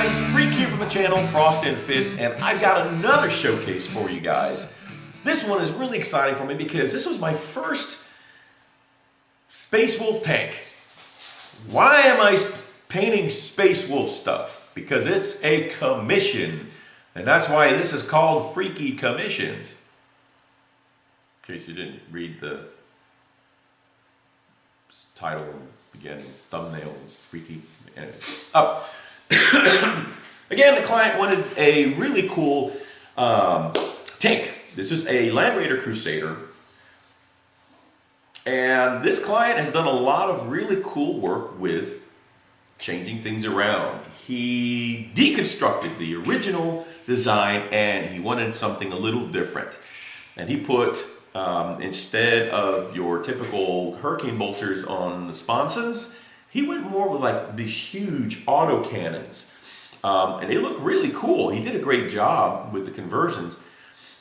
guys, Freak here from the channel, Frost and Fist, and I've got another showcase for you guys. This one is really exciting for me because this was my first Space Wolf tank. Why am I painting Space Wolf stuff? Because it's a commission, and that's why this is called Freaky Commissions. In case you didn't read the title, beginning, thumbnail, freaky. Anyway, up. Again, the client wanted a really cool tank. This is a LandRaider Crusader, and this client has done a lot of really cool work with changing things around. He deconstructed the original design and he wanted something a little different. And he put, instead of your typical hurricane bolters on the sponsons, he went more with like these huge auto cannons. And they look really cool. He did a great job with the conversions.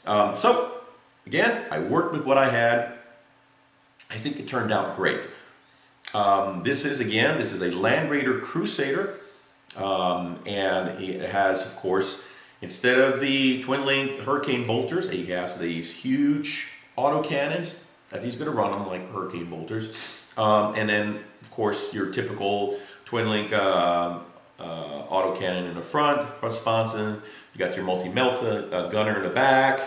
So, again, I worked with what I had. I think it turned out great. This is a LandRaider Crusader. And it has, of course, instead of the twin link hurricane bolters, he has these huge auto cannons that he's going to run them like hurricane bolters. And then, of course, your typical twin link auto cannon in the front sponson. You got your multi-melt gunner in the back,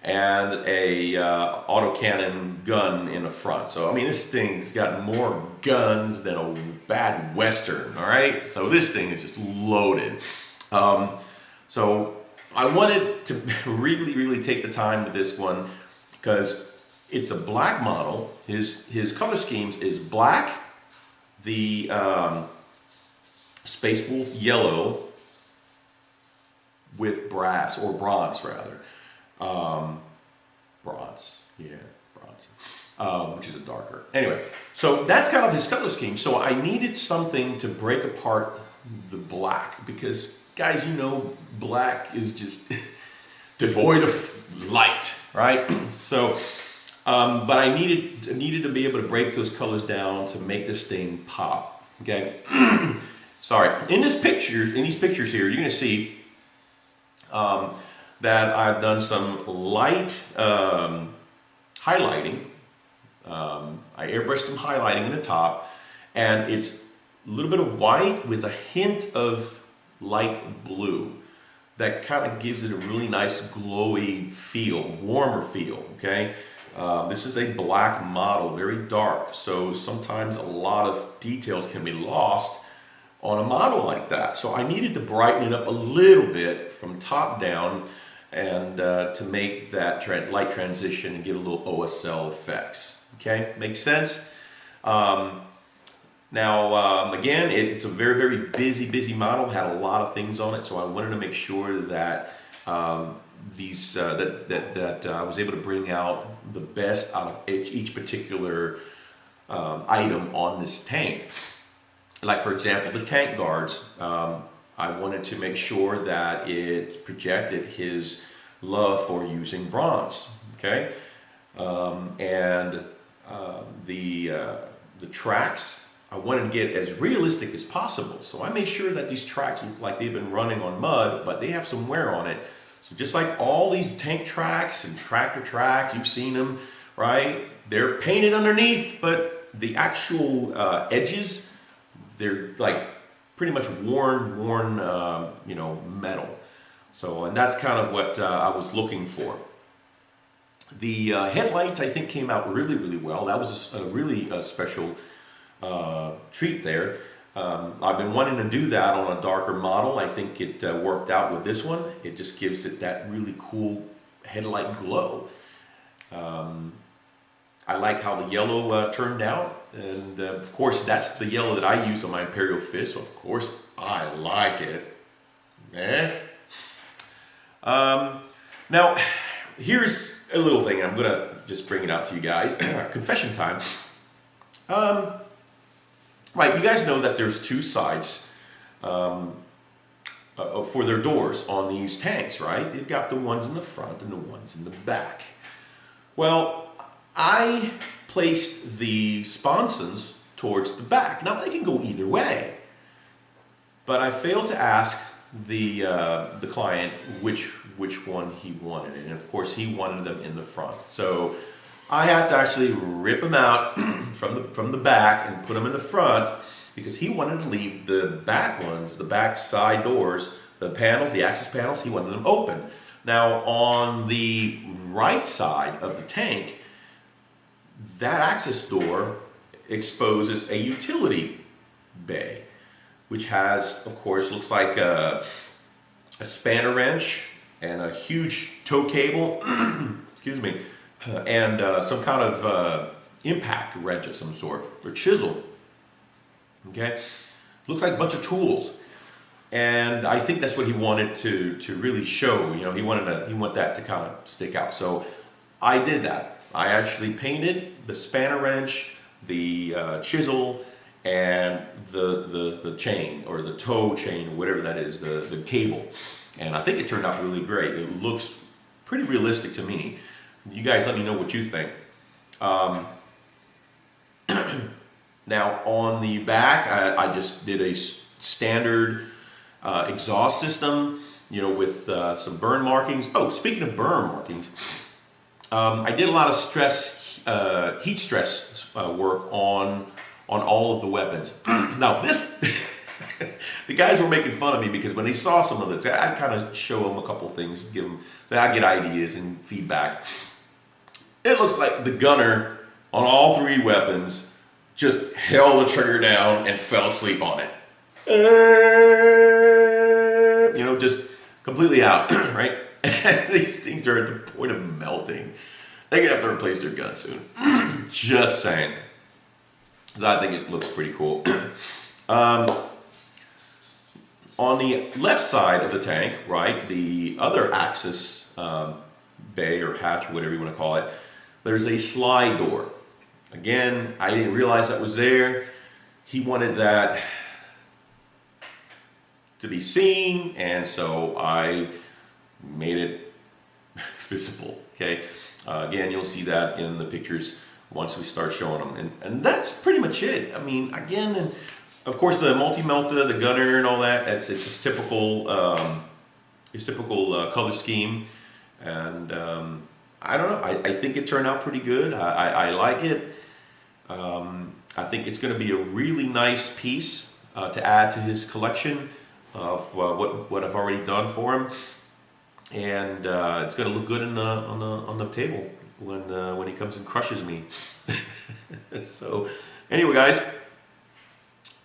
and a autocannon gun in the front. So I mean, this thing's got more guns than a bad western. All right, so this thing is just loaded. So I wanted to really take the time with this one because it's a black model. His color schemes is black, the Space Wolf yellow with brass, or bronze rather. Bronze, which is a darker. Anyway, so that's kind of his color scheme. So I needed something to break apart the black because, guys, you know, black is just devoid of light, right? So, but I needed to be able to break those colors down to make this thing pop. Okay. Sorry. In these pictures here, you're going to see that I've done some light highlighting. I airbrushed some highlighting in the top, and it's a little bit of white with a hint of light blue. That kind of gives it a really nice glowy feel, warmer feel, okay? This is a black model, very dark, so sometimes a lot of details can be lost on a model like that. So I needed to brighten it up a little bit from top down and to make that light transition and get a little OSL effects. Okay, makes sense? Now, again, it's a very busy model, had a lot of things on it, so I wanted to make sure that I was able to bring out the best out of each particular item on this tank. Like, for example, the tank guards, I wanted to make sure that it projected his love for using bronze, okay? The tracks, I wanted to get as realistic as possible. So I made sure that these tracks look like they've been running on mud, but they have some wear on it. So just like all these tank tracks and tractor tracks, you've seen them, right? They're painted underneath, but the actual edges, they're like pretty much worn, you know, metal. So, and that's kind of what I was looking for. The headlights, I think, came out really well. That was a really special treat there. I've been wanting to do that on a darker model. I think it worked out with this one. It just gives it that really cool headlight glow. I like how the yellow turned out. And of course, that's the yellow that I use on my Imperial Fist, so of course I like it. Now, here's a little thing, and I'm going to just bring it out to you guys. Confession time. Right, you guys know that there's two sides for their doors on these tanks, right? They've got the ones in the front and the ones in the back. Well, I placed the sponsons towards the back. Now, they can go either way, but I failed to ask the client which one he wanted, and of course he wanted them in the front. So I had to actually rip them out from the back and put them in the front because he wanted to leave the back ones, the back side doors, the panels, the access panels, he wanted them open. Now on the right side of the tank, that access door exposes a utility bay, which has, of course, looks like a spanner wrench and a huge tow cable, excuse me, and some kind of impact wrench of some sort, or chisel. Okay, looks like a bunch of tools, and I think that's what he wanted to really show. You know, he wanted that to kind of stick out. So I did that. I actually painted the spanner wrench, the chisel, and the chain, or the tow chain, or whatever that is, the cable. And I think it turned out really great. It looks pretty realistic to me. You guys let me know what you think. Now on the back, I just did a standard exhaust system, you know, with some burn markings. Oh, speaking of burn markings, I did a lot of heat stress work on all of the weapons. Now this, the guys were making fun of me because when they saw some of this, I'd kind of show them a couple things, give them, so I get ideas and feedback. It looks like the gunner on all three weapons just held the trigger down and fell asleep on it. You know, just completely out, right? And these things are at the point of melting. They're gonna have to replace their gun soon. Just saying. So I think it looks pretty cool. On the left side of the tank, right, the other axis bay or hatch, whatever you want to call it, there's a slide door. Again, I didn't realize that was there. He wanted that to be seen, and so I made it visible. Okay. Again, you'll see that in the pictures once we start showing them, and that's pretty much it. I mean, again, and of course the multi-melta, the gunner, and all that. It's just typical. It's typical color scheme, and I don't know. I think it turned out pretty good. I like it. I think it's going to be a really nice piece to add to his collection of what I've already done for him, and it's going to look good on the table when he comes and crushes me. So anyway, guys,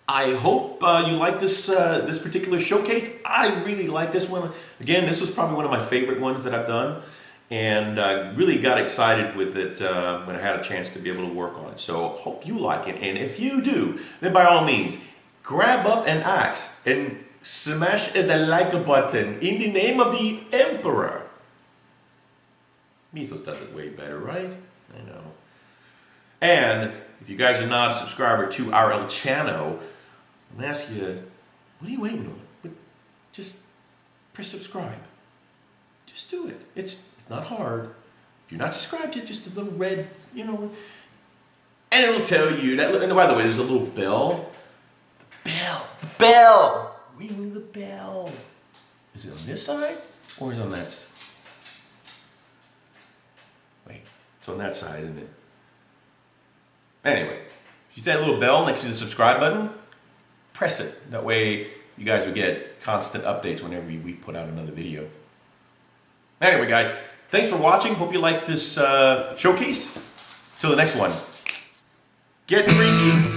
I hope you like this this particular showcase. I really like this one. Again, this was probably one of my favorite ones that I've done, and I really got excited with it when I had a chance to be able to work on it. So hope you like it, and if you do, then by all means, grab up an axe and smash the like button in the name of the Emperor. Mythos does it way better, right? I know. And if you guys are not a subscriber to our channel, I'm gonna ask you, what are you waiting on? Just press subscribe. Just do it. It's not hard. If you're not subscribed yet, just a little red, you know, and it'll tell you that. And by the way, there's a little bell. The bell. Ring the bell. Is it on this side or is it on that side? Wait, it's on that side, isn't it? Anyway, if you see that little bell next to the subscribe button, press it. That way you guys will get constant updates whenever we put out another video. Anyway, guys, thanks for watching. Hope you liked this showcase. Till the next one. Get freaky.